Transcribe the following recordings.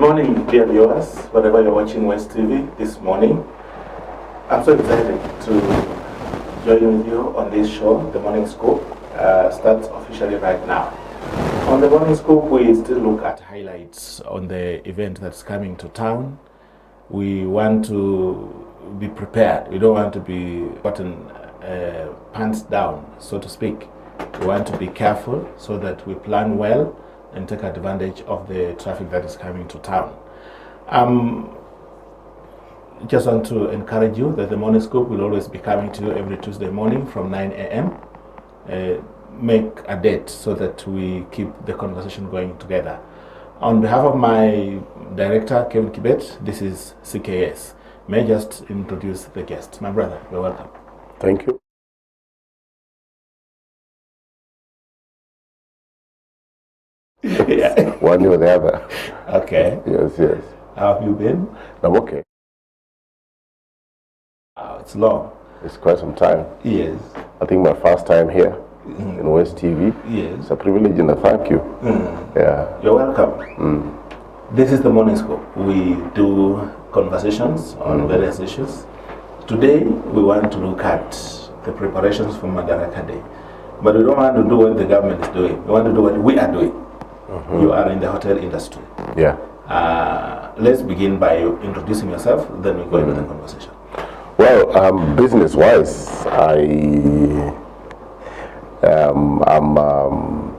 morning, dear viewers, wherever you're watching West TV this morning. I'm so excited to join with you on this show. The Morning Scoop starts officially right now. On the Morning Scoop, we still look at highlights on the event that's coming to town. We want to be prepared. We don't want to be gotten pants down, so to speak. We want to be careful so that we plan well and take advantage of the traffic that is coming to town. Just want to encourage you that the Morning Scoop will always be coming to you every Tuesday morning from 9 a.m. Make a date so that we keep the conversation going together. On behalf of my director, Kevin Kibet, this is CKS. May I just introduce the guest. My brother, you're welcome. Thank you. Yeah. One or the other. Okay. Yes. How have you been? I'm okay. It's long. It's quite some time. Yes. I think my first time here in West TV. Yes. It's a privilege and a thank you. Yeah. You're welcome. This is the Morning Scoop. We do conversations on various issues. Today, we want to look at the preparations for Madaraka Day. But we don't want to do what the government is doing. We want to do what we are doing. You are in the hotel industry. Yeah. Let's begin by introducing yourself, then we go into the conversation. Well, business-wise, I'm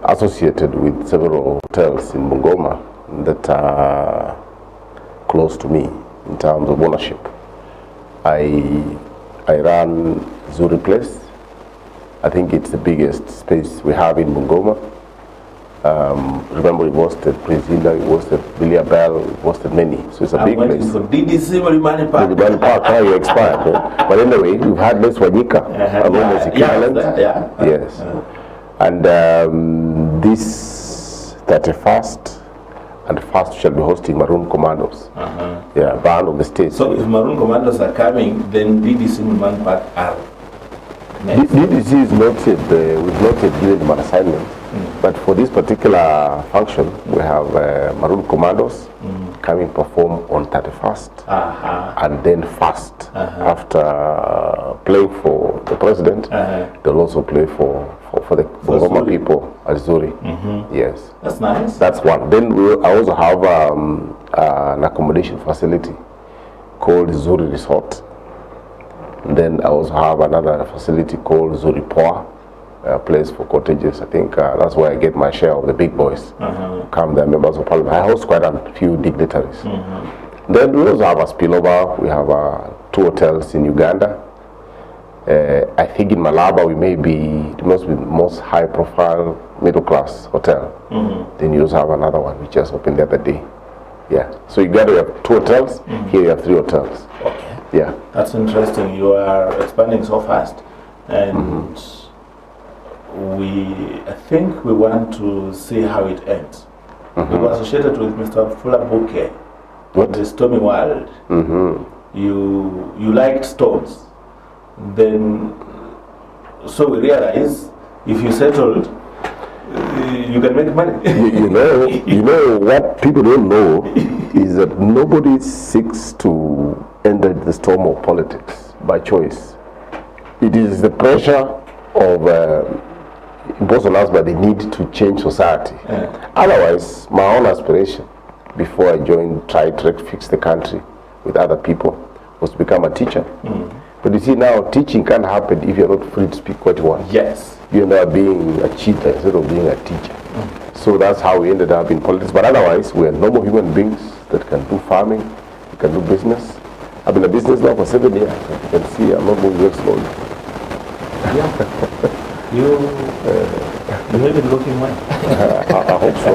associated with several hotels in Bungoma that are close to me in terms of ownership. I run Zuri Place. I think it's the biggest space we have in Bungoma. Remember, we hosted Prince Indah, we hosted Billy Abel, we hosted many. So it's a big place. So DDC Marimani Park. Marimani Park, now you expired. Right? But anyway, we've had Les Wanyika, almost equivalent. Yes. And this 31st and 1st shall be hosting Maroon Commandos. Yeah, band of the state. So if Maroon Commandos are coming, then DDC Marimani Park are next. DDC is not yet, we've not yet given them an assignment. But for this particular function, we have Maroon Commandos coming perform on 31st and then 1st. After playing for the president, they'll also play for the Bungoma people at Zuri. Yes. That's nice. That's one. Then I also have an accommodation facility called Zuri Resort. And then I also have another facility called Zuri Poa. Place for cottages. I think that's where I get my share of the big boys. Come there, members of parliament. I host quite a few dignitaries. Then we also have a spillover. We have 2 hotels in Uganda. I think in Malaba we may be the most high-profile middle-class hotel. Then you also have another one which just opened the other day. Yeah. So Uganda we have 2 hotels. Here you have 3 hotels. Okay. Yeah. That's interesting. You are expanding so fast, and I think we want to see how it ends. We were associated with Mr. Fuller Bouquet of the Stormy World. You liked stones. Then, so we realize if you settled, you can make money. you know what people don't know is that nobody seeks to enter the storm of politics by choice. It is the pressure of imposed on us by the need to change society. Otherwise, my own aspiration before I joined, tried to fix the country with other people, was to become a teacher. But you see now, teaching can't happen if you're not free to speak what you want. Yes. You end up being a cheater instead of being a teacher. So that's how we ended up in politics. But otherwise, we're normal human beings that can do farming, we can do business. I've been a business now for 7 years. As you can see, I'm not moving very slowly. Yeah. You may be looking well. I hope so.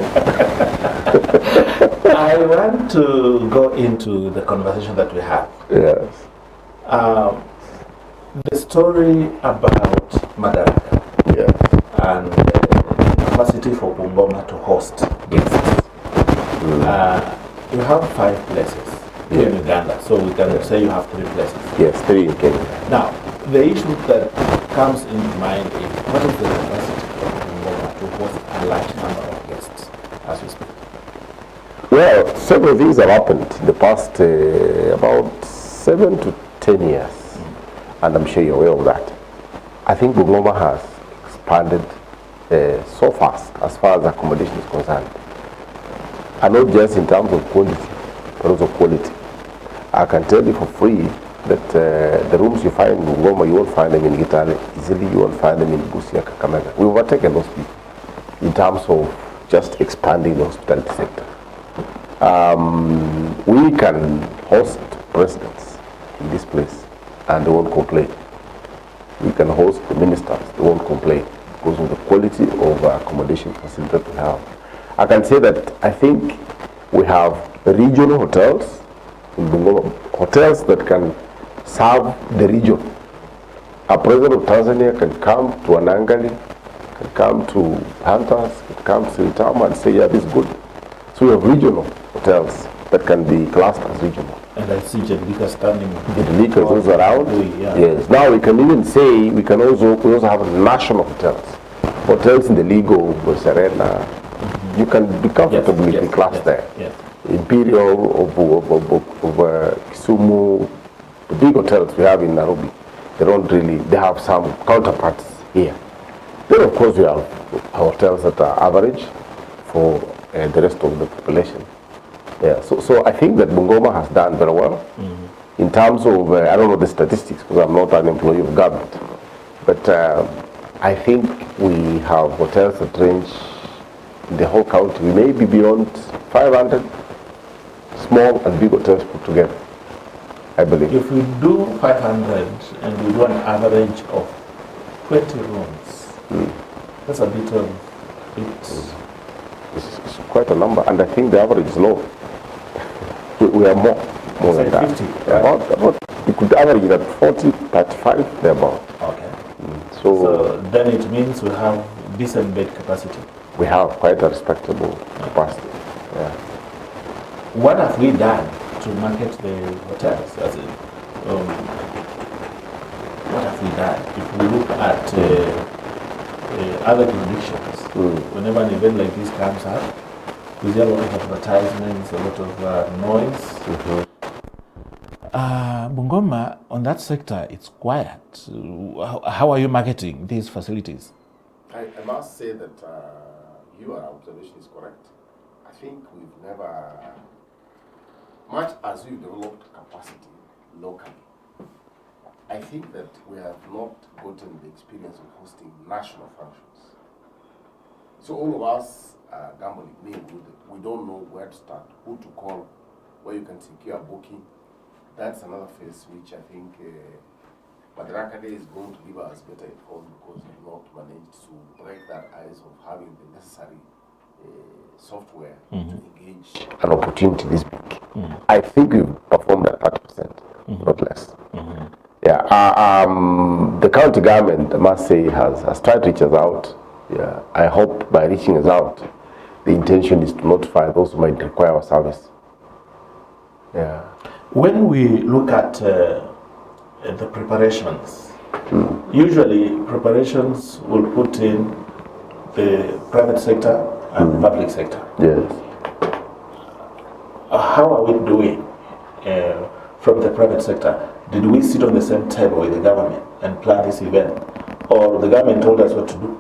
I want to go into the conversation that we have. Yes. The story about Madaraka. Yes. And the capacity for Bungoma to host guests. You have 5 places in Uganda, so we can say you have 3 places. Yes, 3 in Kenya. Now, the issue that comes into mind is what is the capacity of Bungoma to host a large number of guests as we speak? Well, several things have happened in the past about 7 to 10 years, and I'm sure you're aware of that. I think Bungoma has expanded so fast as far as accommodation is concerned, and not just in terms of quantity, but also quality. I can tell you for free that the rooms you find in Bungoma, you won't find them in Gitale easily, you won't find them in Busia, Kakamega. We've overtaken those people in terms of just expanding the hospitality sector. We can host presidents in this place and they won't complain. We can host the ministers, they won't complain because of the quality of accommodation facility that we have. I can say that I think we have regional hotels in Bungoma, hotels that can serve the region. A president of Tanzania can come to Anangali, can come to Hunters, can come to Sintama and say, yeah, this is good. So we have regional hotels that can be classed as regional. And I see Jedlika standing. Jedlika is also around. Yeah. Yes. Now we can even say we also have national hotels. Hotels in the league of Serena. You can be comfortably classed there. Yes. Imperial of Kisumu, the big hotels we have in Nairobi, they have some counterparts here. Then of course we have hotels that are average for the rest of the population. Yeah, so I think that Bungoma has done very well in terms of, I don't know the statistics because I'm not an employee of government, but I think we have hotels that range in the whole county. We may be beyond 500 small and big hotels put together, I believe. If we do 500 and we do an average of 20 rooms, that's a bit of it. It's quite a number, and I think the average is low. We are more than that. 50, about we could average it at 40, 35, thereabout. Okay. So then it means we have decent bed capacity. We have quite a respectable capacity. Yeah. What have we done to market the hotels? What have we done? If we look at other jurisdictions, whenever an event like this comes up, we see a lot of advertisements, a lot of noise. Bungoma, on that sector, it's quiet. How are you marketing these facilities? I must say that your observation is correct. I think we've never, much as we've developed capacity locally, I think that we have not gotten the experience of hosting national functions. So all of us are gambling neighborhood. We don't know where to start, who to call, where you can secure a booking. That's another phase which I think Madaraka Day is going to give us better info because we've not managed to break that ice of having the necessary software to engage an opportunity this big. I think we've performed at 30%, not less. Yeah, the county government, I must say, has tried to reach us out. Yeah, I hope by reaching us out, the intention is to notify those who might require our service. Yeah. When we look at the preparations, usually preparations will put in the private sector and the public sector. Yes. How are we doing from the private sector? Did we sit on the same table with the government and plan this event? Or the government told us what to do?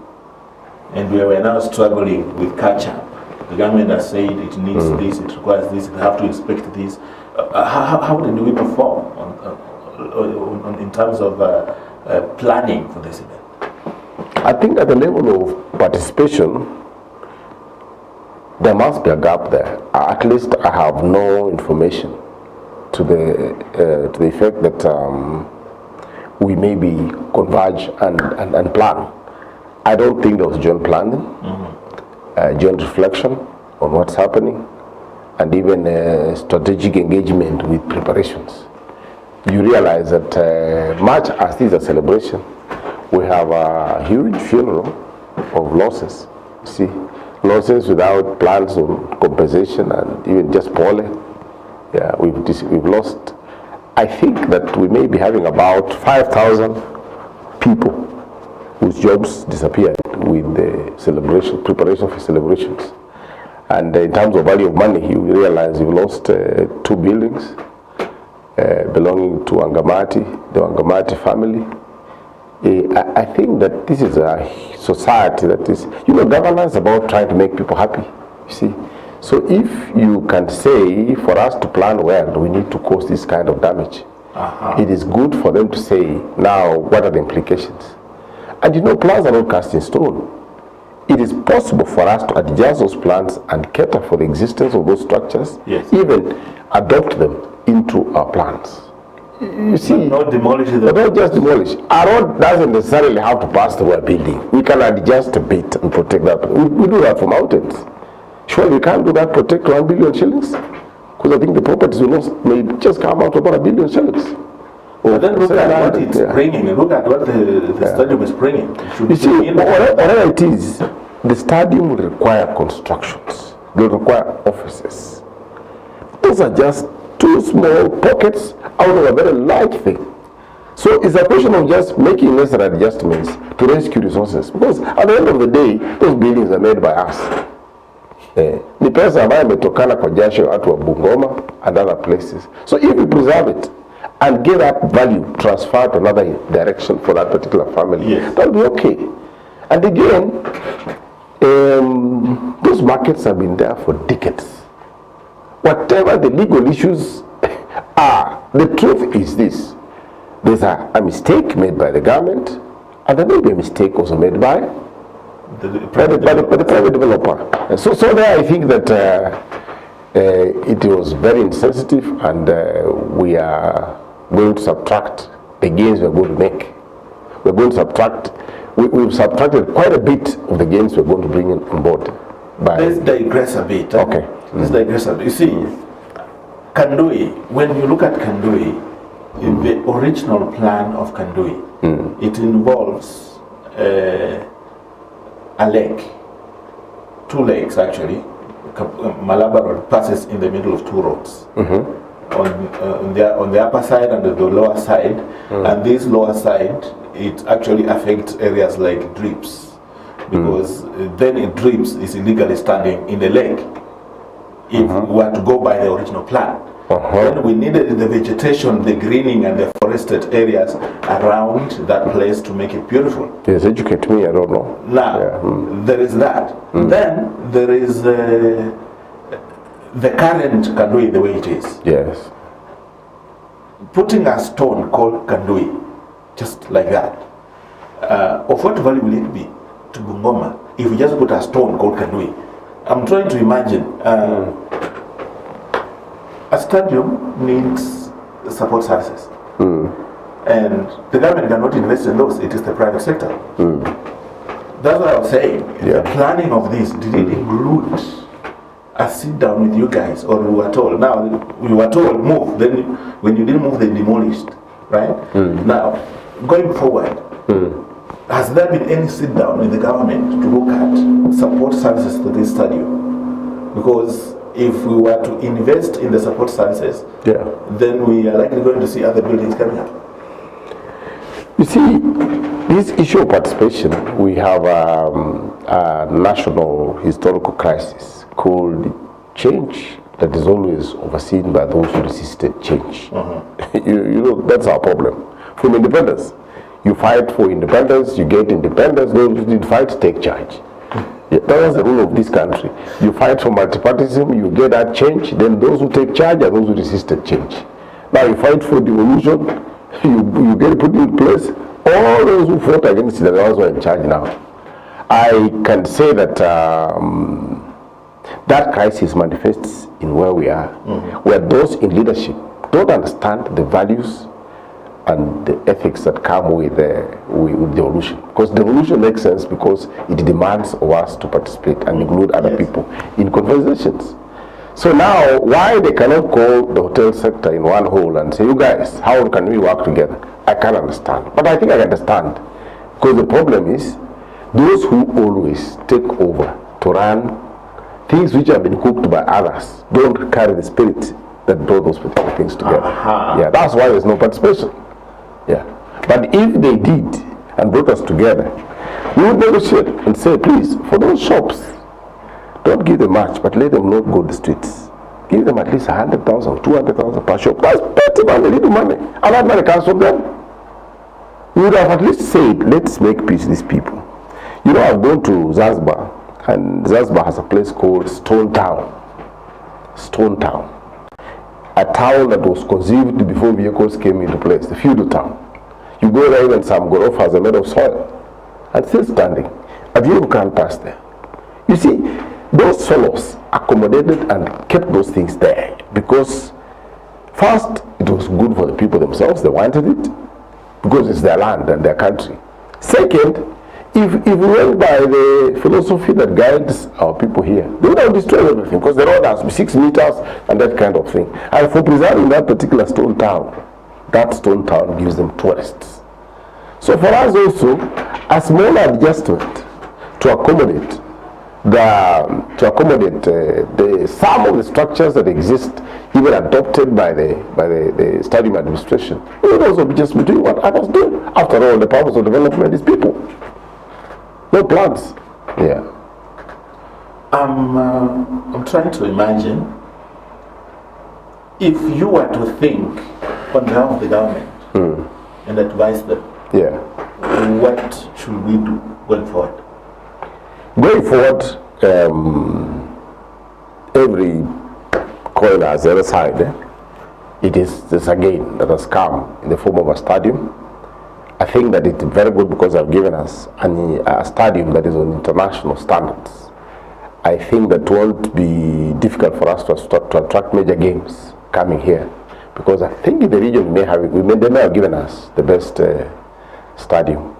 And we were now struggling with catch-up. The government has said it needs this, it requires this, we have to inspect this. How did we perform in terms of planning for this event? I think at the level of participation, there must be a gap there. At least I have no information to the effect that we maybe converge and plan. I don't think there was joint planning, joint reflection on what's happening, and even strategic engagement with preparations. You realize that much as this is a celebration, we have a huge funeral of losses. See, losses without plans of compensation and even just poorly. Yeah, we've lost. I think that we may be having about 5,000 people whose jobs disappeared with the celebration, preparation for celebrations. And in terms of value of money, you realize you've lost 2 buildings belonging to Wangamati, the Wangamati family. I think that this is a society that is, governance is about trying to make people happy, you see. So if you can say, for us to plan well, we need to cause this kind of damage, it is good for them to say, now, what are the implications? And plans are not cast in stone. It is possible for us to adjust those plans and cater for the existence of those structures, even adopt them into our plans. You see, not demolish them. But not just demolish. Our road doesn't necessarily have to pass through a building. We can adjust a bit and protect that. We do that for mountains. Surely we can't do that, protect 1 billion shillings? Because I think the properties may just come out about 1 billion shillings. But then look at what it's bringing. Look at what the stadium is bringing. You see, whatever it is, the stadium will require constructions. They will require offices. Those are just 2 small pockets out of a very large thing. So it's a question of just making necessary adjustments to rescue resources. Because at the end of the day, those buildings are made by us. Ni pesa ambayo imetokana kwa jasho ya watu wa Bungoma and other places. So if we preserve it and get that value transferred to another direction for that particular family, that'll be okay. And again, those markets have been there for decades. Whatever the legal issues are, the truth is this. There's a mistake made by the government, and there may be a mistake also made by the private developer. So there I think that it was very insensitive, and we are going to subtract the gains we're going to make. We're going to subtract, we've subtracted quite a bit of the gains we're going to bring on board. Let's digress a bit. Okay. Let's digress a bit. You see, Kandui, when you look at Kandui, the original plan of Kandui, it involves a lake, 2 lakes actually. Malaba Road passes in the middle of 2 roads. On the upper side and the lower side, and this lower side, it actually affects areas like drips, because then it drips is illegally standing in the lake if we were to go by the original plan. Then we needed the vegetation, the greening and the forested areas around that place to make it beautiful. Yes, educate me, I don't know. Now, there is that. Then there is the current Kandui the way it is. Yes. Putting a stone called Kandui, just like that, of what value will it be to Bungoma if we just put a stone called Kandui? I'm trying to imagine. A stadium needs support services. And the government cannot invest in those, it is the private sector. That's what I was saying. The planning of this, did it include a sit down with you guys, or we were told, now we were told move, then when you didn't move they demolished, right? Now, going forward, has there been any sit down with the government to look at support services to this stadium? Because if we were to invest in the support services, then we are likely going to see other buildings coming up. You see, this issue of participation, we have a national historical crisis called change that is always overseen by those who resisted change. That's our problem. From independence, you fight for independence, you get independence, those who did fight take charge. That was the rule of this country. You fight for multipartyism, you get that change, then those who take charge are those who resisted change. Now you fight for devolution, you get put in place, all those who fought against it are those who are in charge now. I can say that that crisis manifests in where we are, where those in leadership don't understand the values and the ethics that come with devolution. Because devolution makes sense because it demands of us to participate and include other people in conversations. So now, why they cannot call the hotel sector in one whole and say, you guys, how can we work together? I can't understand. But I think I understand. Because the problem is, those who always take over to run things which have been cooked by others don't carry the spirit that brought those particular things together. Yeah, that's why there's no participation. Yeah. But if they did and brought us together, we would negotiate and say, please, for those shops, Don't give them much, but let them not go the streets. Give them at least 100,000, 200,000 per shop. That's petty money, little money. And that money comes from them. We would have at least said, let's make peace with these people. You know, I've gone to Zanzibar, and Zanzibar has a place called Stone Town. Stone Town. A town that was conceived before vehicles came into place, the feudal town. You go there, even some gorofas are made of soil, and still standing. A vehicle can't pass there. You see, those fellows accommodated and kept those things there because first, it was good for the people themselves. They wanted it because it's their land and their country. Second, if we went by the philosophy that guides our people here, they would have destroyed everything because the road has to be 6 meters and that kind of thing. And for preserving that particular stone town, that stone town gives them tourists. So for us also, a small adjustment to accommodate some of the structures that exist, even adopted by the stadium administration, it would also be just between what others do. After all, the purpose of development is people, no plans. Yeah. I'm trying to imagine if you were to think on behalf of the government and advise them. Yeah. What should we do going forward? Going forward, every coin has the other side. It is this again that has come in the form of a stadium. I think that it's very good because they've given us a stadium that is on international standards. I think that won't be difficult for us to attract major games coming here, because I think in the region they may have given us the best stadium.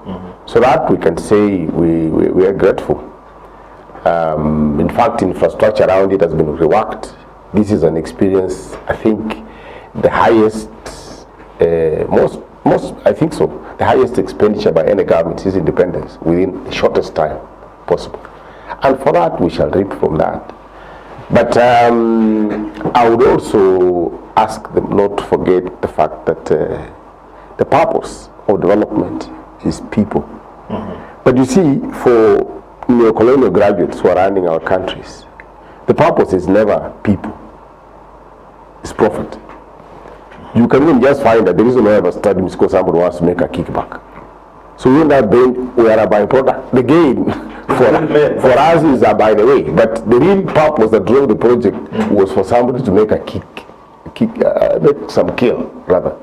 So that we can say we are grateful. In fact, infrastructure around it has been reworked. This is an experience, I think, the highest, I think so, the highest expenditure by any government since independence within the shortest time possible. And for that, we shall reap from that. But I would also ask them not to forget the fact that the purpose of development is people. But you see, for neo-colonial graduates who are running our countries, the purpose is never people, it's profit. You can even just find that the reason why I have a study is because somebody wants to make a kickback. So in that vein, we are a byproduct. The gain for us is a by the way, but the real purpose that drove the project was for somebody to make a make some kill rather.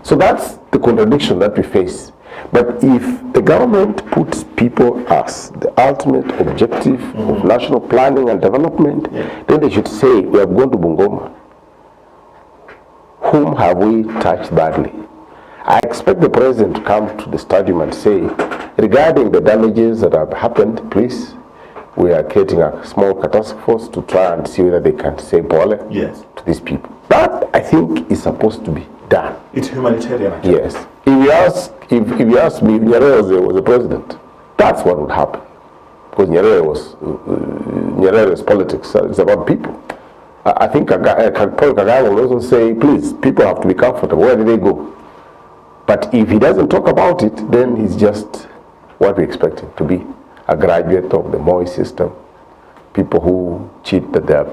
So that's the contradiction that we face. But if the government puts people as the ultimate objective of national planning and development, then they should say, we have gone to Bungoma. Whom have we touched badly? I expect the president to come to the stadium and say, regarding the damages that have happened, please, we are creating a small task force to try and see whether they can say pole to these people. That, I think, is supposed to be done. It's humanitarian. Yes. If you ask me if Nyerere was the president, that's what would happen. Because Nyerere's politics is about people. I think Paul Kagame will also say, please, people have to be comfortable. Where do they go? But if he doesn't talk about it, then he's just what we expect him to be. A graduate of the Moi system. People who cheat, that they're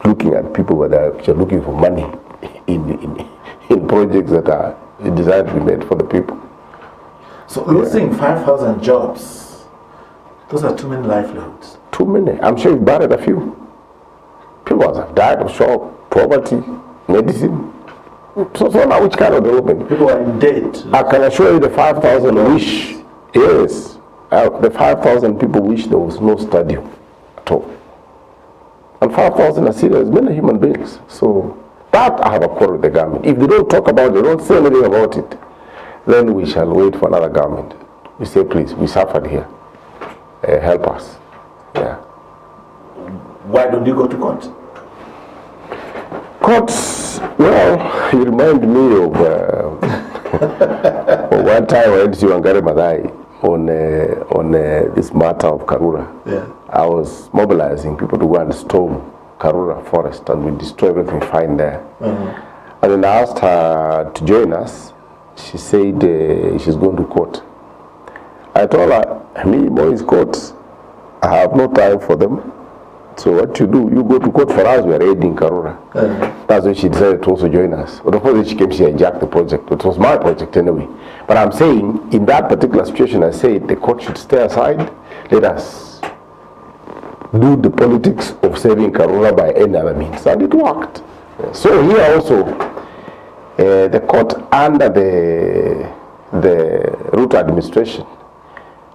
looking at people, but they're looking for money in projects that are designed to be made for the people. So losing 5,000 jobs, those are too many livelihoods. Too many. I'm sure you've buried a few. People have died of shock, poverty, medicine. So now which kind of development? People are in debt. I can assure you the 5,000 wish, yes, the 5,000 people wish there was no stadium at all. And 5,000 are serious, many human beings. So that I have a quarrel with the government. If they don't talk about it, they don't say anything about it, then we shall wait for another government. We say, please, we suffered here. Help us. Yeah. Why don't you go to court? Courts, well, you remind me of one time I went to Wangari Maathai on this matter of Karura. Yeah. I was mobilizing people to go and storm Karura forest and we destroy everything fine there. And then I asked her to join us. She said she's going to court. I told her, me, boys, courts, I have no time for them. So what you do, you go to court for us, we are aiding Karura. That's when she decided to also join us. But of course, she came, she hijacked the project. It was my project anyway. But I'm saying, in that particular situation, I said the court should stay aside. Let us do the politics of saving Karura by any other means. And it worked. So here also, the court under the Ruto administration,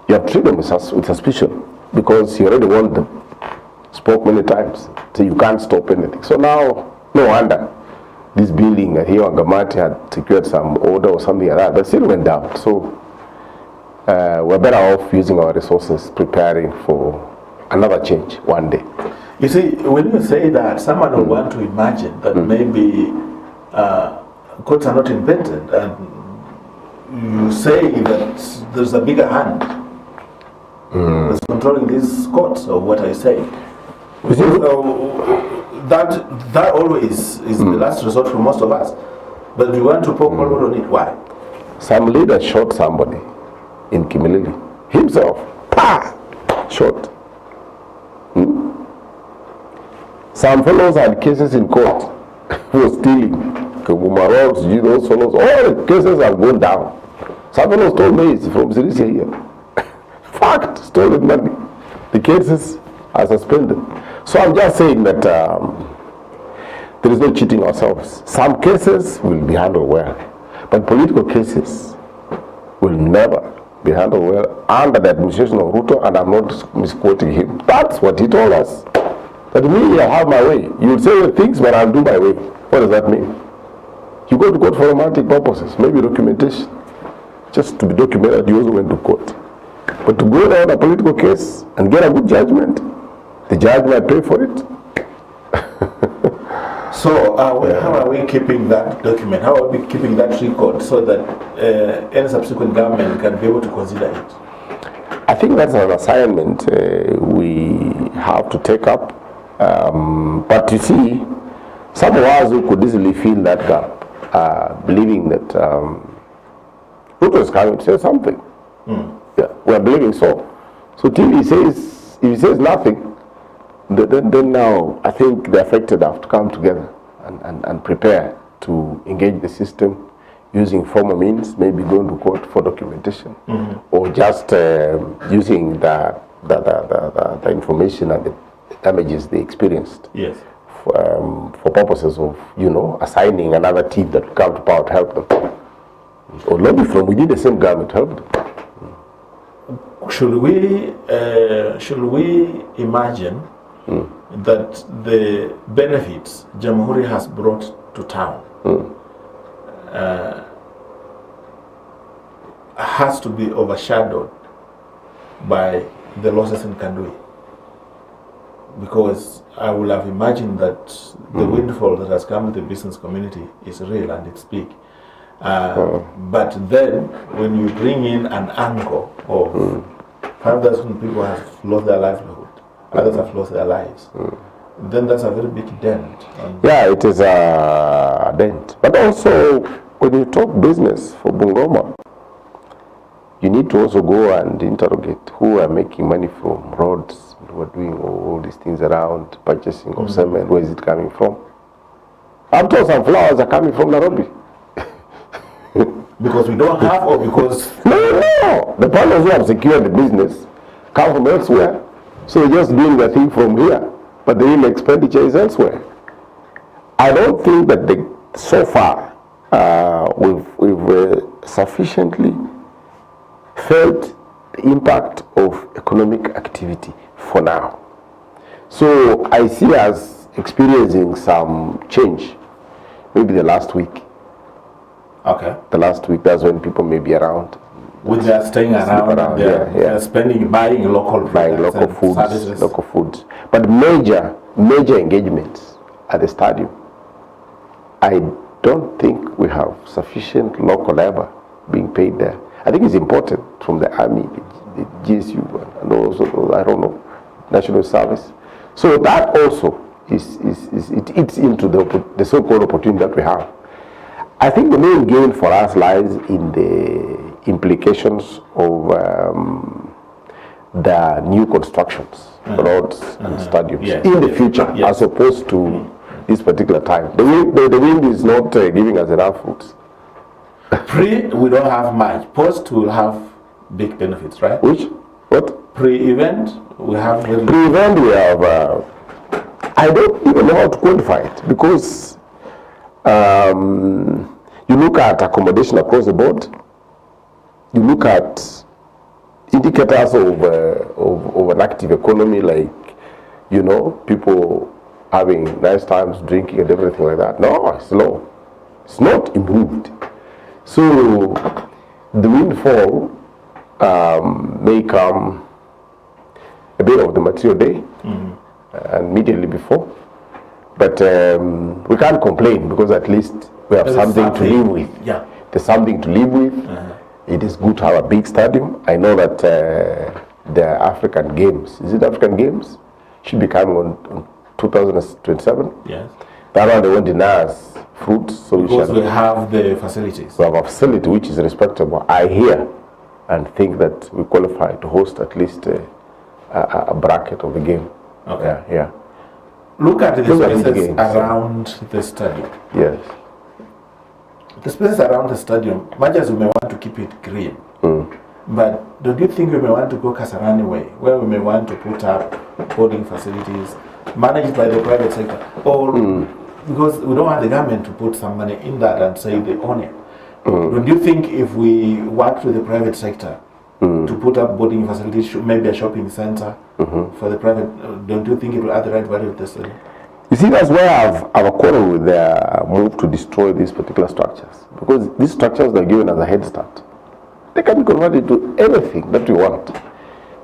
you have treated them with suspicion because he already warned them, spoke many times, so you can't stop anything. So now, no wonder this building at here, Gamati had secured some order or something like that, but still went down. So we're better off using our resources, preparing for another change one day. You see, when you say that, someone will want to imagine that maybe courts are not invented, and you say that there's a bigger hand that's controlling these courts, or what I say. That always is the last resort for most of us. But we want to poke all on it. Why? Some leader shot somebody in Kimilili. Himself. Pa! Shot. Some fellows had cases in court for stealing. Kumarok, those fellows, all the cases have gone down. Some fellows told me it's from Sirisia here. Fact, stolen money. The cases are suspended. So I'm just saying that there is no cheating ourselves. Some cases will be handled well, but political cases will never be handled well under the administration of Ruto, and I'm not misquoting him. That's what he told us. That me, I have my way. You say things, but I'll do my way. What does that mean? You go to court for romantic purposes, maybe documentation. Just to be documented, you also went to court. But to go down a political case and get a good judgment, the judge might pay for it. So how are we keeping that document? How are we keeping that record so that any subsequent government can be able to consider it? I think that's an assignment we have to take up. But you see, some of us who could easily fill that gap, believing that Ruto is coming to say something. Yeah, we're believing so. So till he says, if he says nothing, then now I think the affected have to come together and prepare to engage the system using formal means, maybe going to court for documentation, or just using the information and the damages they experienced. Yes. For purposes of, assigning another team that will come to power to help them, or lobby from within the same government to help them. Should we imagine that the benefits Jamhuri has brought to town has to be overshadowed by the losses in Kandui? Because I would have imagined that the windfall that has come to the business community is real and it's big. But then, when you bring in an angle of 5,000 people have lost their livelihood, others have lost their lives, then that's a very big dent. Yeah, it is a dent. But also, when you talk business for Bungoma, you need to also go and interrogate who are making money from roads, who are doing all these things around, purchasing of cement, where is it coming from? I'm told some flowers are coming from Nairobi. Because we don't have, or because... No. The partners who have secured the business come from elsewhere. So they're just doing their thing from here. But the real expenditure is elsewhere. I don't think that so far we've sufficiently felt the impact of economic activity for now. So I see us experiencing some change, maybe the last week. Okay. The last week, that's when people may be around. When they are staying around, they're spending, buying local foods, services. local foods. But major engagements at the stadium, I don't think we have sufficient local labor being paid there. I think it's important from the army, the GSU, and also, I don't know, national service. So that also it eats into the so-called opportunity that we have. I think the main gain for us lies in the implications of the new constructions, roads and stadiums Yes. in the future, Yes. as opposed to this particular time. The wind is not giving us enough fruits. Pre, we don't have much. Post, we'll have big benefits, right? Which? What? Pre-event, we have very Pre-event we have, I don't even know how to quantify it, because you look at accommodation across the board, you look at indicators of an active economy, like, you know, people having nice times, drinking and everything like that. No, it's low. It's not improved. So the windfall may come a bit of the material day and immediately before, but we can't complain, because at least we have something to live with. Yeah. There's something to live with. It is good to have a big stadium. I know that the African Games, is it African Games? Should be coming on 2027. Yes. That one they won't deny us fruits, so Because we have the facilities. we have a facility which is respectable. I hear and think that we qualify to host at least a bracket of the game. Okay. Yeah. Look at the Look at the spaces games. around the stadium. Yes. The spaces around the stadium, much as we may want to keep it green, but don't you think we may want to go Kasarani way, where we may want to put up boarding facilities managed by the private sector? Or because we don't want the government to put some money in that and say they own it. Don't you think if we work with the private sector to put up boarding facilities, maybe a shopping center for the private, don't you think it will add the right value to the stadium? You see, that's where I've a quarrel with their move to destroy these particular structures. Because these structures are given as a head start. They can be converted to anything that we want.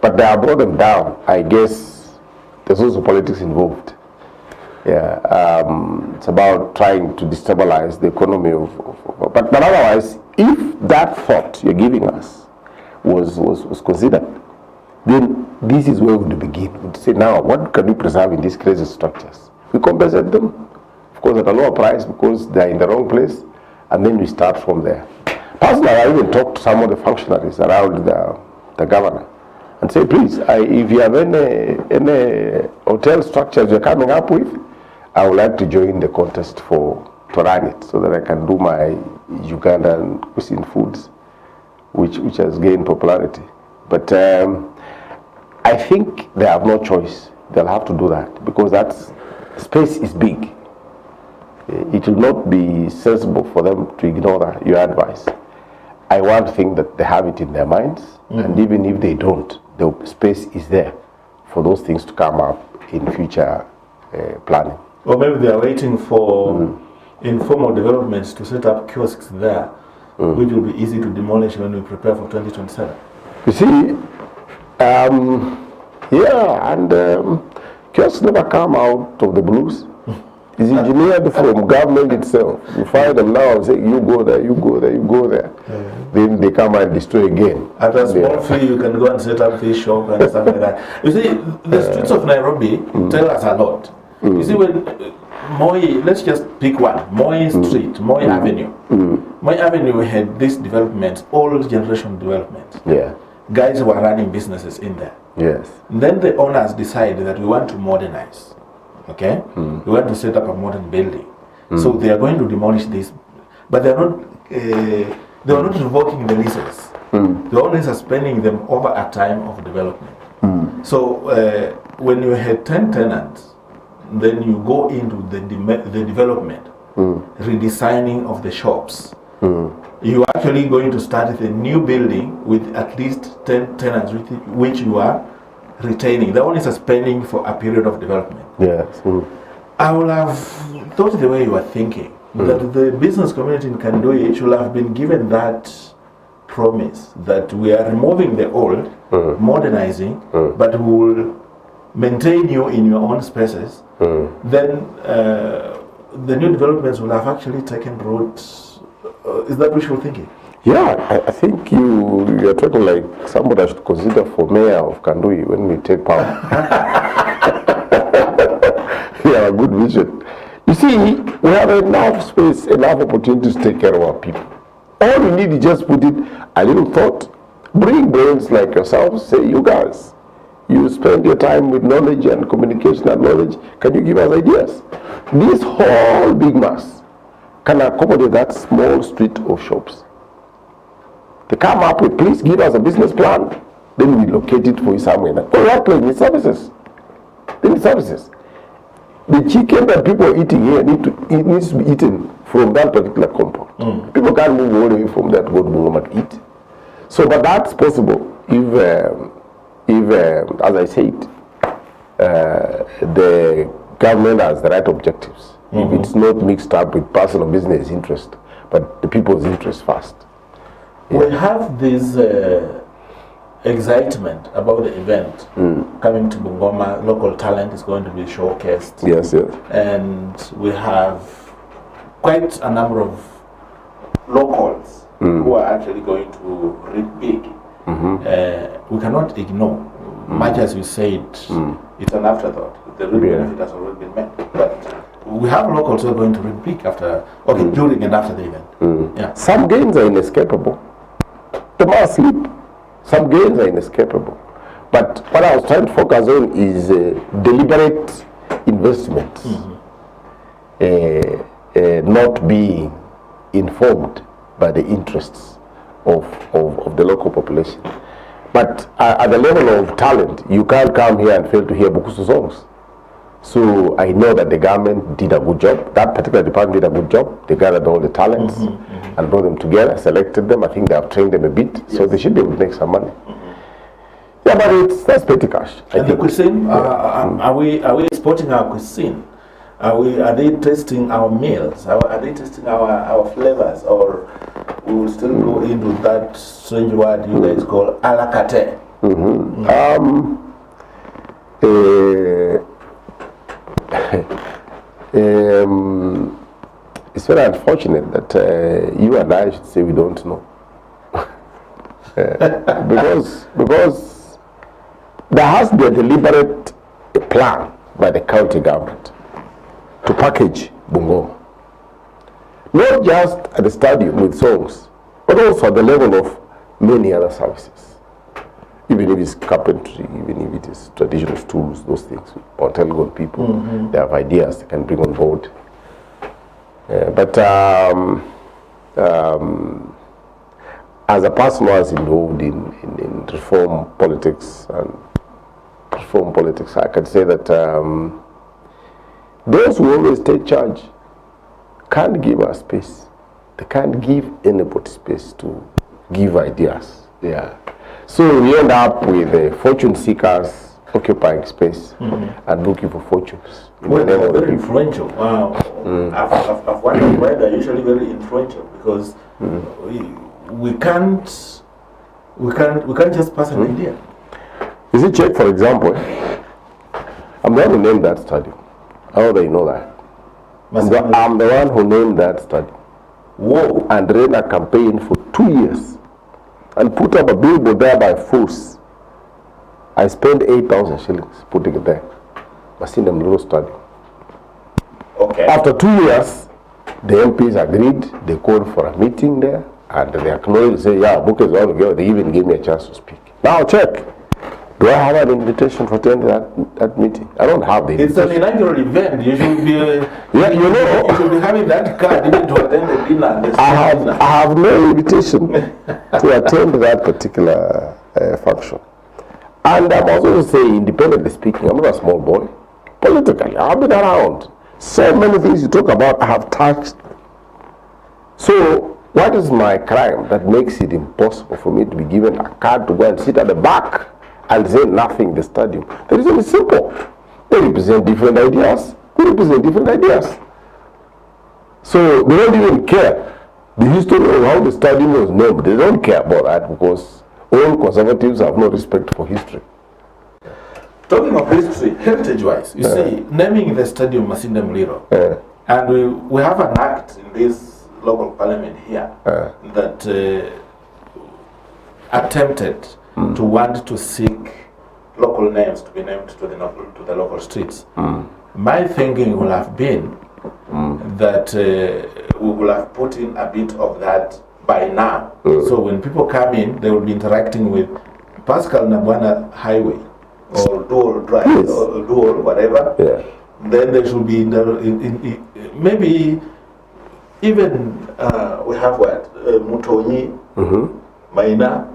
But they are brought them down. I guess there's also politics involved. Yeah, it's about trying to destabilize the economy but otherwise, if that thought you're giving us was considered, then this is where we would begin. We'd say, now, what can we preserve in these crazy structures? We compensate them, of course, at a lower price because they're in the wrong place, and then we start from there. Personally, I even talked to some of the functionaries around the governor and say, please, if you have any hotel structures you're coming up with, I would like to join the contest to run it, so that I can do my Ugandan cuisine foods, which has gained popularity. But I think they have no choice. They'll have to do that, because that space is big. It will not be sensible for them to ignore your advice. I want to think that they have it in their minds, and even if they don't, the space is there for those things to come up in future planning. Or maybe they are waiting for informal developments to set up kiosks there, which will be easy to demolish when we prepare for 2027. You see, kiosks never come out of the blues. It's engineered from government itself. You find them now and say, you go there, you go there, you go there. Then they come and destroy again. At a small fee, you can go and set up this shop and stuff like that. You see, the streets of Nairobi tell us a lot. You see, when Moi, let's just pick one, Moi Street, Moi Avenue. Moi Avenue had this development, old generation development. Yeah. Guys were running businesses in there. Yes. Then the owners decided that we want to modernize. Okay? We want to set up a modern building. So they are going to demolish this, but they are not. They are not revoking the leases. They are only suspending them over a time of development. So when you had 10 tenants, then you go into the development, redesigning of the shops. You are actually going to start a new building with at least 10 tenants, which you are retaining. They're only suspending for a period of development. Yes. I would have thought the way you are thinking, that the business community in Kandui should have been given that promise that we are removing the old, modernizing, but we will maintain you in your own spaces. Then the new developments will have actually taken root. Is that wishful thinking? Yeah, I think you're talking like somebody I should consider for mayor of Kandui when we take power. Yeah, a good vision. You see, we have enough space, enough opportunities to take care of our people. All we need is just put it a little thought, bring brains like yourselves, say, you guys, You spend your time with knowledge and communication and knowledge. Can you give us ideas? This whole big mass can accommodate that small street of shops. They come up with, please give us a business plan, then we locate it for you somewhere. Because that place needs services. They need services. The chicken that people are eating here needs to be eaten from that particular compound. People can't move all the way from that to go to Bungoma to eat. So, but that's possible if as I said, the government has the right objectives. If it's not mixed up with personal business interest, but the people's interest first. We have this excitement about the event coming to Bungoma. Local talent is going to be showcased. Yes, yes. And we have quite a number of locals who are actually going to read big. We cannot ignore, much as you said, it's an afterthought. The real benefit has already been met. But we have locals who are going to read big after, during and after the event. Yeah. Some gains are inescapable. They must sleep. Some gains are inescapable. But what I was trying to focus on is deliberate investments, not being informed by the interests of the local population. But at the level of talent, you can't come here and fail to hear Bukusu songs. So I know that the government did a good job. That particular department did a good job. They gathered all the talents and brought them together, selected them. I think they have trained them a bit, so they should be able to make some money. Yeah, but that's petty cash. And the cuisine, are we exporting our cuisine? Are they tasting our meals? Are they tasting our flavors? Or we will still go into that strange word you guys call a la carte? It's very unfortunate that you and I should say we don't know. Because there has to be a deliberate plan by the county government to package Bungoma. Not just at the stadium with songs, but also at the level of many other services. Even if it's carpentry, even if it is traditional tools, those things. Port Elgon people, they have ideas they can bring on board. But as a person who was involved in reform politics, I can say that those who always take charge can't give us space. They can't give anybody space to give ideas. Yeah. So we end up with fortune seekers occupying space and looking for fortunes. Well, they're very influential. Wow. I've wondered why they're usually very influential, because we can't just pass an idea. You see, check for example, I'm going to name that stadium. How do you know that? I'm the one who named that stadium. Whoa. And ran a campaign for 2 years and put up a billboard there by force. I spent 8,000 shillings putting it there. Masindam Little Stadium. Okay. After 2 years, the MPs agreed. They called for a meeting there, and they acknowledged, say, yeah, book is all together. They even gave me a chance to speak. Now check. Do I have an invitation to attend that meeting? I don't have the invitation. It's an inaugural event. You should be you should be having that card even to attend the dinner. I have no invitation to attend that particular function. And I'm also saying, independently speaking, I'm not a small boy. Politically, I've been around. So many things you talk about, I have touched. So what is my crime that makes it impossible for me to be given a card to go and sit at the back and say nothing in the stadium? The reason is simple. They represent different ideas. We represent different ideas. So they don't even care the history of how the stadium was named. They don't care about that, because all conservatives have no respect for history. Talking of history, heritage-wise, you see, naming the stadium Masinde Muliro, and we have an act in this local parliament here that attempted to want to seek local names to be named to the local streets. My thinking will have been that we will have put in a bit of that by now. So when people come in, they will be interacting with Pascal Nabwana Highway or dual drive, Yes. or dual whatever. Yeah. Then there should be maybe even we have what Mutonyi, Maina,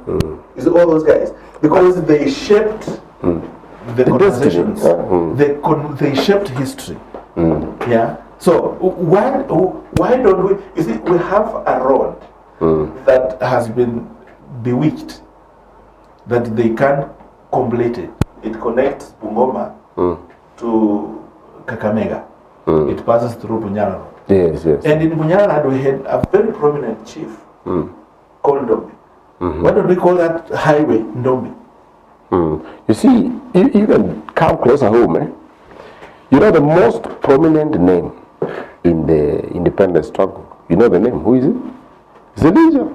is all those guys, because they shaped the conversations. They shaped history. Yeah. So why don't we? You see, we have a road that has been bewitched, that they can't complete it. It connects Bungoma to Kakamega. It passes through Bunyala. Yes, yes. And in Bunyala, we had a very prominent chief called Ndombi. Why don't we call that highway Ndombi? You see, you can come closer home. You know the most prominent name in the independence struggle. You know the name? Who is it? It's Elijah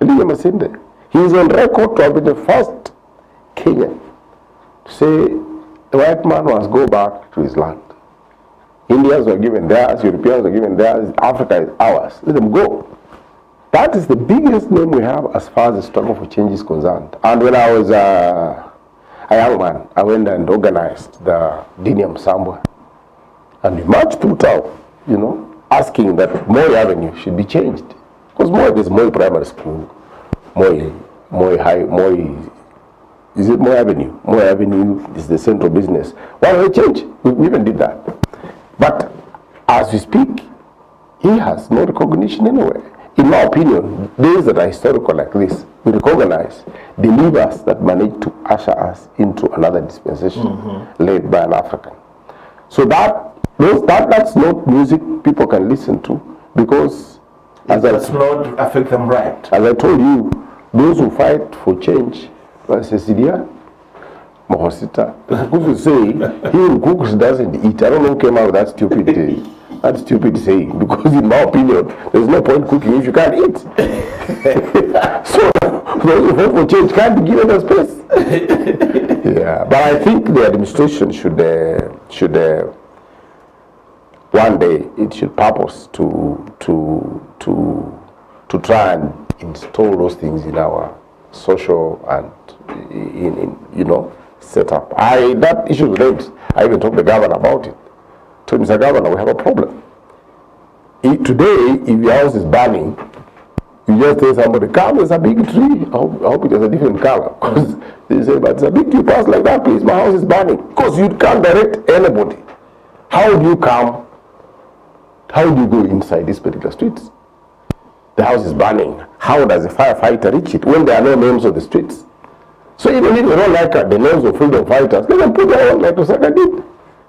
Masinde. He is on record to have been the first Kenyan to say the white man must go back to his land. Indians were given theirs, Europeans were given theirs, Africa is ours. Let them go. That is the biggest name we have as far as the struggle for change is concerned. And when I was a young man, I went and organized the Dinium Sambwe. And we marched through town, you know, asking that Moi Avenue should be changed. Because there's Moi Primary School, Moi Avenue? Moi Avenue is the central business. Why don't we change? We even did that. But as we speak, he has no recognition anywhere. In my opinion, days that are historical like this, we recognize the levers that managed to usher us into another dispensation led by an African. So that's not music people can listen to, because it does not affect them right. As I told you, those who fight for change, Cecilia Mohosita, the Kukusu say, he who cooks doesn't eat. I don't know who came out with that stupid saying, because in my opinion, there's no point cooking if you can't eat. So those who fight for change can't be given a space. Yeah, but I think the administration should one day it should purpose to try and install those things in our social and in setup. That issue raised. I even talked to the governor about it. Told Mr. Governor, we have a problem. Today, if your house is burning, you just tell somebody, come, there's a big tree. I hope it has a different color. Because they say, but it's a big tree, pass like that, please, my house is burning. Because you can't direct anybody. How do you come? How do you go inside these particular streets? The house is burning. How does a firefighter reach it when there are no names of the streets? So even if you don't like the names of freedom fighters, let them put their own like Osaka did.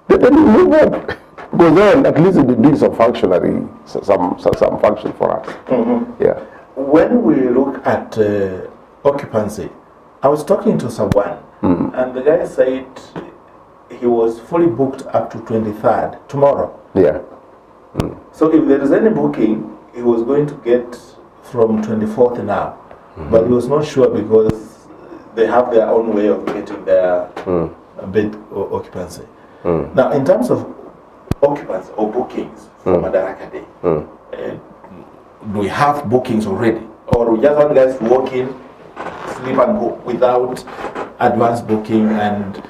Then you move on. Because then at least it will do some functionary, some function for us. Yeah. When we look at occupancy, I was talking to someone, and the guy said he was fully booked up to 23rd, tomorrow. Yeah. So if there is any booking, he was going to get from 24th now. But he was not sure because they have their own way of getting their bed occupancy. Now, in terms of occupancy or bookings for Madaraka Day, do we have bookings already? Or we just want guys to walk in, sleep and go without advance booking and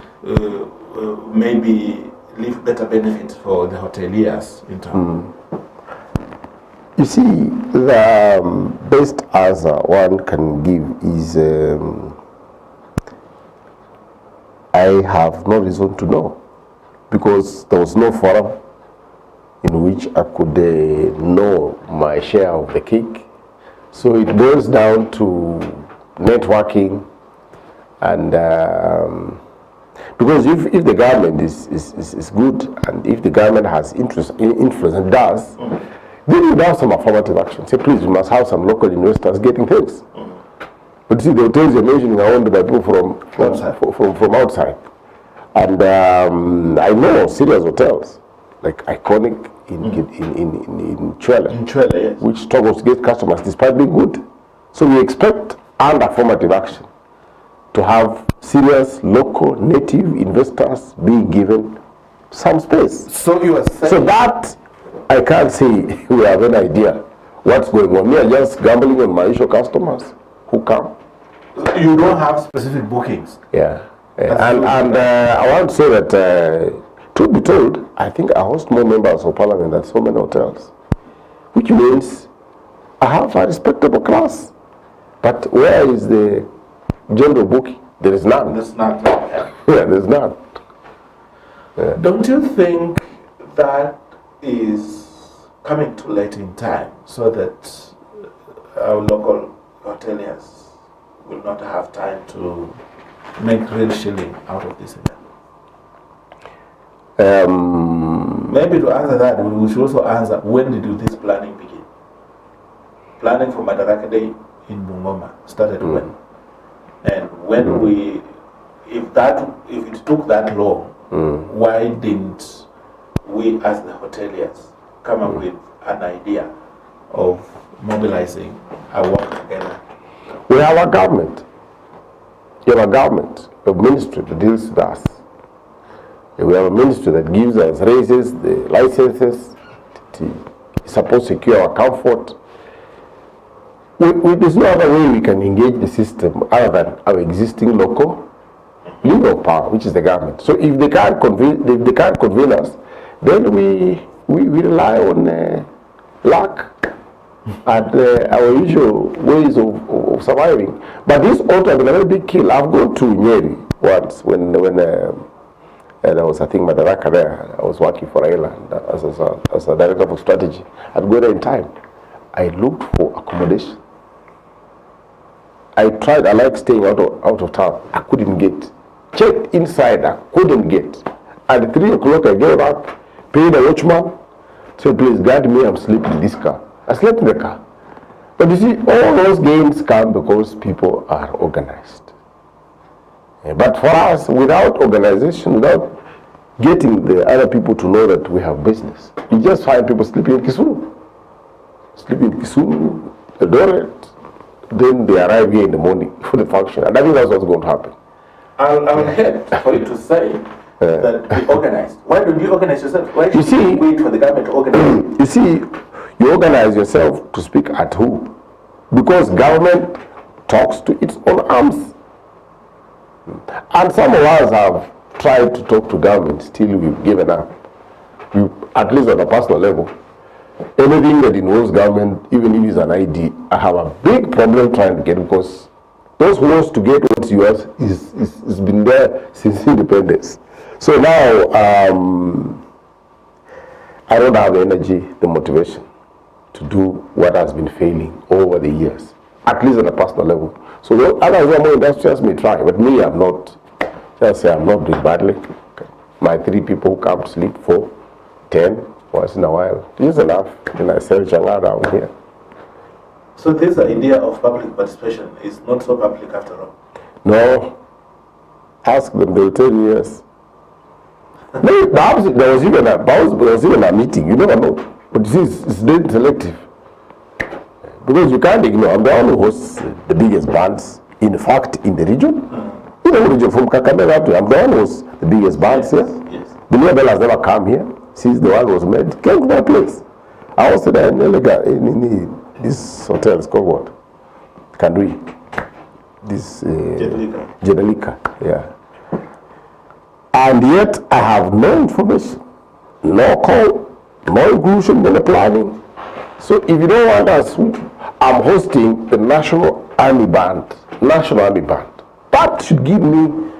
maybe leave better benefits for the hoteliers in town? You see, the best answer one can give is I have no reason to know, because there was no forum in which I could know my share of the cake. So it boils down to networking and because if the government is good, and if the government has influence and does, then you have some affirmative action. Say, please, we must have some local investors getting things. But see, the hotels you're mentioning are owned by people from outside. And I know serious hotels, like Iconic in Chwele, yes, which struggles to get customers despite being good. So we expect under affirmative action to have serious local native investors being given some space. So you are saying... So that, I can't say we have an idea what's going on. We are just gambling on my usual customers who come. You don't have specific bookings? Yeah. And I want to say that, truth be told, I think I host more members of parliament than so many hotels, which means I have a respectable class. But where is the general bookie? There is none. There's not. Yeah, there's none. Yeah. Don't you think that is coming too late in time so that our local hoteliers will not have time to make real shilling out of this event? Maybe to answer that, we should also answer, when did this planning begin? Planning for Madaraka Day in Bungoma started when? And when if it took that long, why didn't we as the hoteliers come up with an idea of mobilizing our work together? We have a government. You have a government, a ministry that deals with us. We have a ministry that gives us raises, the licenses, it's supposed to secure our comfort. There's no other way we can engage the system other than our existing local legal power, which is the government. So if they can't convene us, then we rely on luck and our usual ways of surviving. But this ought to have been a very big kill. I've gone to Nyeri once when there was, I think, Madaraka there. I was working for Raila as a director for strategy. I'd go there in time. I looked for accommodation. I tried, I like staying out of town. I couldn't get. Checked inside, I couldn't get. At 3 o'clock, I gave up, paid the watchman, said, please guide me, I'm sleeping in this car. I slept in the car. But you see, all those gains come because people are organized. But for us, without organization, without getting the other people to know that we have business, you just find people sleeping in Kisumu. Sleeping in Kisumu, Eldoret, then they arrive here in the morning for the function. And I think that's what's going to happen. I'll hate for you to say that be organized. Why don't you organize yourself? Why should you wait for the government to organize? You see, you organize yourself to speak at who? Because government talks to its own arms. And some of us have tried to talk to government, still we've given up. At least on a personal level. Anything that involves government, even if it's an ID, I have a big problem trying to get, because those who wants to get what's yours is been there since independence. So now I don't have the energy, the motivation to do what has been failing over the years, at least on a personal level. So others who are more industrious may try, but me, I'm not. Just say I'm not doing badly. My 3 people who come to sleep, 4, 10, once in a while, it's enough. Then I sell changa down here. So this idea of public participation is not so public after all? No. Ask them, they'll tell you yes. There was even a meeting, you never know. But you see, it's very selective. Because you can't ignore, I'm the one who hosts the biggest bands, in fact, in the region. In the region, from Kakamega to, I'm the one who hosts the biggest bands here. Yes. The Bell has never come here since the world was made. Came to my place. I was there in this hotel, it's called what? Kandui. This Jedelika, yeah. And yet I have no information, no call, no inclusion in the planning. So if you don't want us, I'm hosting the National Army Band. That should give me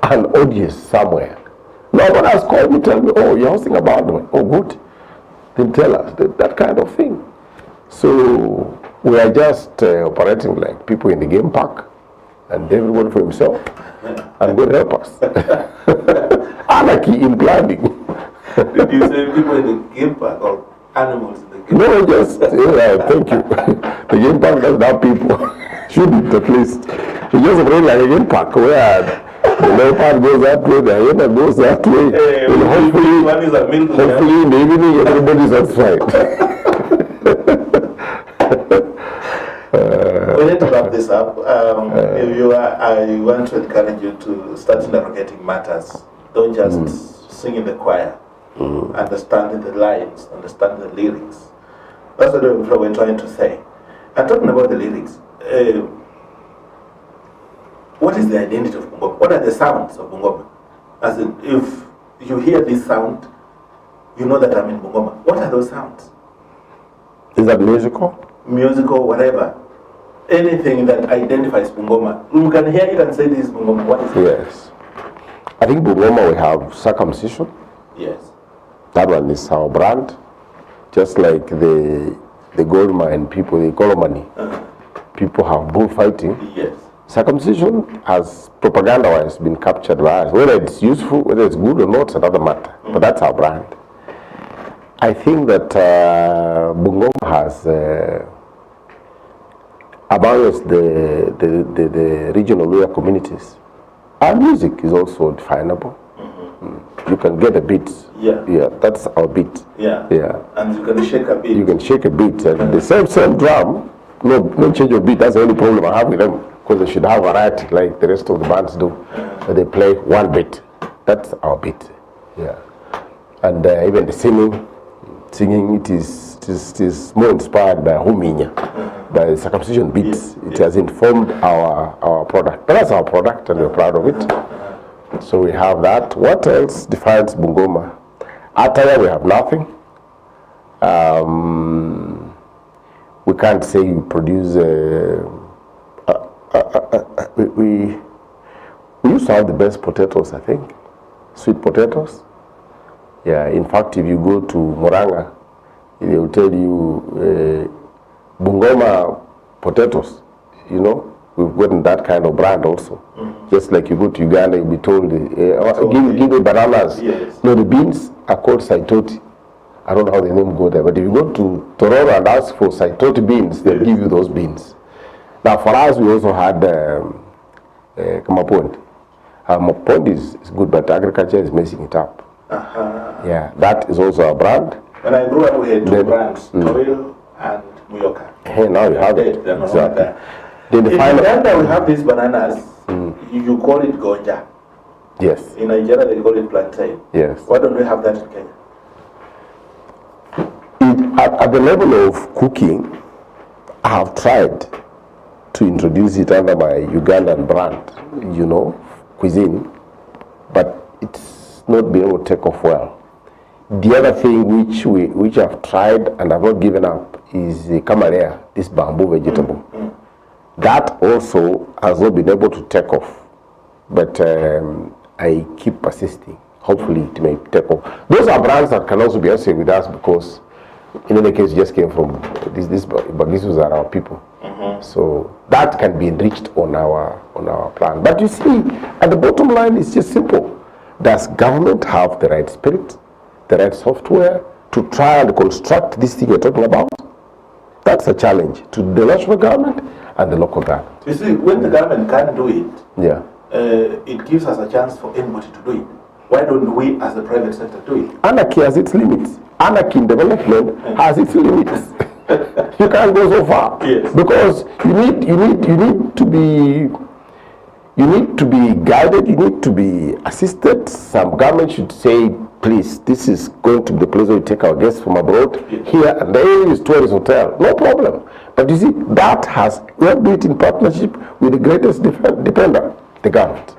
an audience somewhere. No one has called me, tell me, oh, you're hosting a band. Oh, good. Then tell us that kind of thing. So we are just operating like people in the game park, and everyone for himself, and God help us. Anarchy in planning. Did you say people in the game park or animals in the game park? No, just, thank you. The game park doesn't have people. Shouldn't, at least. It's just operating like a game park where the leopard goes that way, the hyena goes that way. Hey, hopefully in the evening everybody's satisfied. We need to wrap this up. I want to encourage you to start navigating matters. Don't just sing in the choir. Understanding the lines, understanding the lyrics. That's what we're trying to say. And talking about the lyrics, what is the identity of Bungoma? What are the sounds of Bungoma? As in, if you hear this sound, you know that I'm in Bungoma. What are those sounds? Is that musical? Musical, whatever. Anything that identifies Bungoma. You can hear it and say this is Bungoma. What is it? Yes. I think Bungoma we have circumcision. Yes. That one is our brand. Just like the gold mine people, the Kolomani, people have bullfighting. Yes. Circumcision has propaganda-wise been captured by us. Whether it's useful, whether it's good or not, it's another matter. But that's our brand. I think that Bungoma has, amongst the regional Luhya communities, our music is also definable. You can get a beat. Yeah. Yeah, that's our beat. Yeah. Yeah. And you can shake a bit. You can shake a beat. And the same drum, no change of beat. That's the only problem I have with them. Because they should have variety like the rest of the bands do. But they play one beat. That's our beat. Yeah. And even the singing it is more inspired by Huminya, by circumcision beats. It has informed our product. But that's our product and we're proud of it. So we have that. What else defines Bungoma? Attire, we have nothing. We can't say we produce we used to have the best potatoes, I think. Sweet potatoes. Yeah, in fact, if you go to Murang'a, they will tell you Bungoma potatoes, you know, we've gotten that kind of brand also. Just like you go to Uganda, you'll be told, give me bananas. Yes. No, the beans are called saitoti. I don't know how the name go there, but if you go to Tororo and ask for saitoti beans, they'll give you those beans. Now, for us, we also had Kamapondi. Kamapondi is good, but agriculture is messing it up. Yeah, that is also a brand. When I grew up, we had two brands, Toil and Muyoka. Hey, now you have it. Exactly. Then the In final. Uganda, we have these bananas. You call it gonja. Yes. In Nigeria, they call it plantain. Yes. Why don't we have that in Kenya? At the level of cooking, I have tried to introduce it under my Ugandan brand, you know, cuisine, but it's not been able to take off well. The other thing which I've tried and I've not given up is the camellia, this bamboo vegetable. That also has not been able to take off, but I keep persisting. Hopefully it may take off. Those are brands that can also be associated with us because in any case, just came from these Bagisus are our people. So that can be enriched on our plan. But you see, at the bottom line, it's just simple. Does government have the right spirit, the right software to try and construct this thing you're talking about? That's a challenge to the national government and the local government. You see, when the government can't do it, Yeah. It gives us a chance for anybody to do it. Why don't we, as the private sector, do it? Anarchy has its limits. Anarchy in development has its limits. You can't go so far. Yes. Because you need to be guided, you need to be assisted. Some government should say, please, this is going to be the place where we take our guests from abroad. Yes. Here and there is tourist hotel. No problem. But you see, we have do it in partnership with the greatest dependent, the government.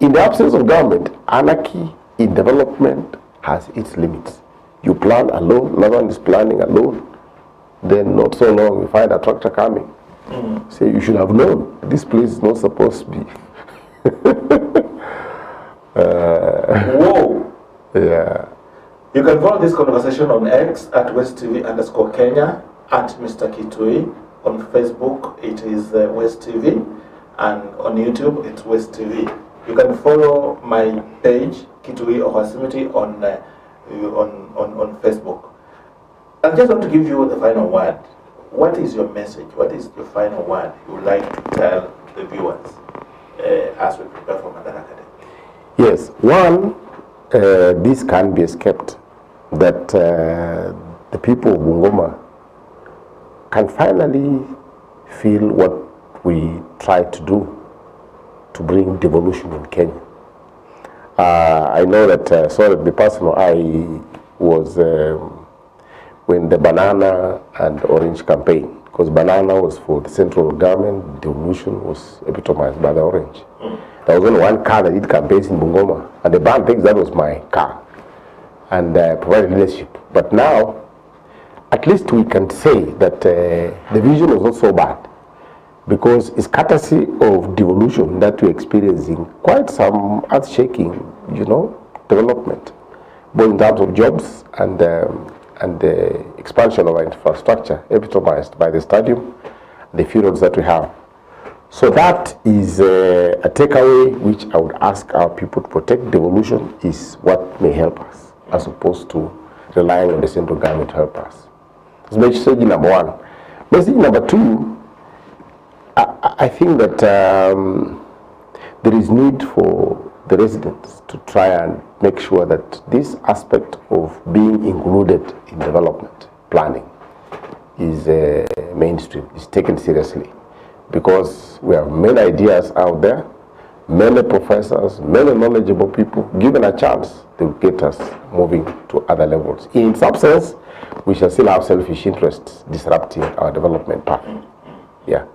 In the absence of government, anarchy in development has its limits. You plan alone, another one is planning alone. Then not so long, you find a tractor coming. Say, you should have known, this place is not supposed to be. Whoa! Yeah. You can follow this conversation on X at WestTV_Kenya, at Mr. Kitui. On Facebook, it is West TV. And on YouTube, it's West TV. You can follow my page, Kitui Ohasimiti, on Facebook. I just want to give you the final word. What is your message? What is your final word you would like to tell the viewers as we prepare for Madaraka Day? Yes. One, this can't be escaped. That the people of Bungoma can finally feel what we try to do to bring devolution in Kenya. I know that, sorry to be personal, I was, when the banana and orange campaign, because banana was for the central government, devolution was epitomized by the orange. There was only one car that did campaigns in Bungoma, and the band thinks that was my car, and provided leadership. But now, at least we can say that the vision was not so bad, because it's courtesy of devolution that we're experiencing quite some earth-shaking, development, both in terms of jobs and the expansion of our infrastructure, epitomized by the stadium, the fields that we have. So that is a takeaway which I would ask our people to protect. Devolution is what may help us, as opposed to relying on the central government to help us. That's message number one. Message number two, I think that there is need for the residents to try and make sure that this aspect of being included in development planning is mainstream, is taken seriously. Because we have many ideas out there, many professors, many knowledgeable people. Given a chance, they will get us moving to other levels. In some sense, we shall still have selfish interests disrupting our development path. Yeah.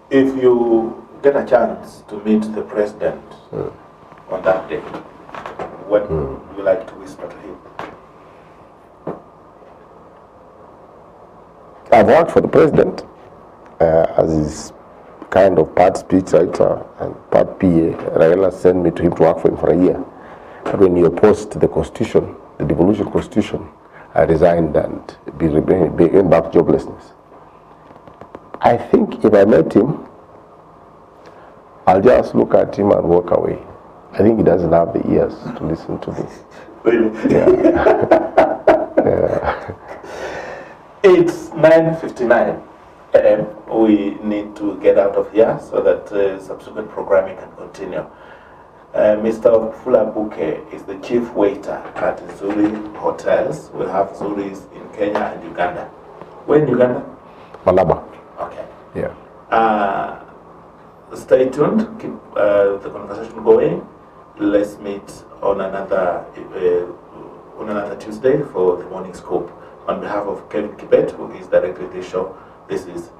If you get a chance to meet the president on that day, what would you like to whisper to him? I've worked for the president as his kind of part speechwriter and part PA. Raila sent me to him to work for him for a year. But when he opposed the constitution, the devolution constitution, I resigned and became back joblessness. I think if I met him, I'll just look at him and walk away. I think he doesn't have the ears to listen to me. Really? Yeah. Yeah. It's 9:59 a.m. We need to get out of here so that subsequent programming can continue. Mr. Fula Buke is the chief waiter at Zuri Hotels. We have Zuris in Kenya and Uganda. Where in Uganda? Malaba. Okay. Yeah. Stay tuned. Keep the conversation going. Let's meet on another Tuesday for the morning scoop. On behalf of Kevin Kibet, who is directing this show, this is